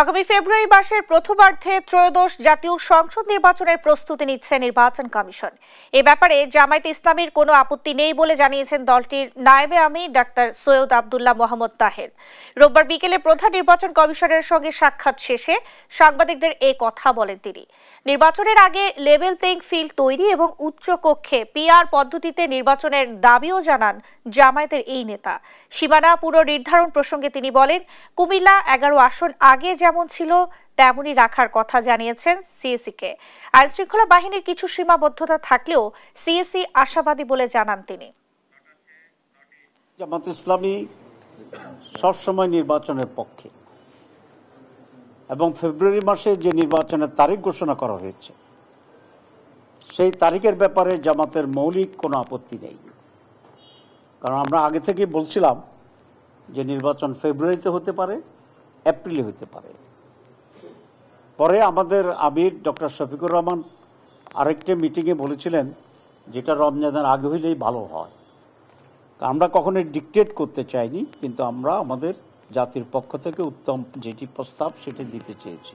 আগামী ফেব্রুয়ারি মাসের প্রথমার্ধে ত্রয়োদশ জাতীয় সংসদ নির্বাচনের প্রস্তুতি নিচ্ছে নির্বাচন কমিশন। এ ব্যাপারে জামায়াতে ইসলামীর কোনো আপত্তি নেই বলে জানিয়েছেন দলটির নায়েবে আমির ডাক্তার সৈয়দ আব্দুল্লাহ মোহাম্মদ তাহের। রোববার বিকেলে প্রধান নির্বাচন কমিশনের সঙ্গে সাক্ষাৎ শেষে সাংবাদিকদের এই কথা বলেন তিনি। নির্বাচনের আগে লেভেল প্লেইং ফিল্ড তৈরি এবং উচ্চ কক্ষে পিআর পদ্ধতিতে নির্বাচনের দাবিও জানান জামায়াতের এই নেতা। সীমানা পুনর্নির্ধারণ প্রসঙ্গে তিনি বলেন, কুমিল্লা 11 আসন আগে যেমন ছিল তেমনই রাখার কথা জানিয়েছেন সিএসি-কে। আইন শৃঙ্খলা বাহিনীর কিছু সীমাবদ্ধতা থাকলেও সিএসি আশাবাদী বলে জানান তিনি। জামায়াতে ইসলামী সবসময় নির্বাচনের পক্ষে এবং ফেব্রুয়ারি মাসে যে নির্বাচনের তারিখ ঘোষণা করা হয়েছে সেই তারিখের ব্যাপারে জামাতের মৌলিক কোনো আপত্তি নেই। কারণ আমরা আগে থেকে বলছিলাম যে নির্বাচন ফেব্রুয়ারিতে হতে পারে, এপ্রিলে হতে পারে। পরে আমাদের আমির ডক্টর শফিকুর রহমান আরেকটা মিটিংয়ে বলেছিলেন যেটা রমজানের আগে হইলেই ভালো হয়। আমরা কখনোই ডিকটেট করতে চাইনি, কিন্তু আমরা আমাদের জাতির পক্ষ থেকে উত্তম যেটি প্রস্তাব সেটি দিতে চেয়েছি।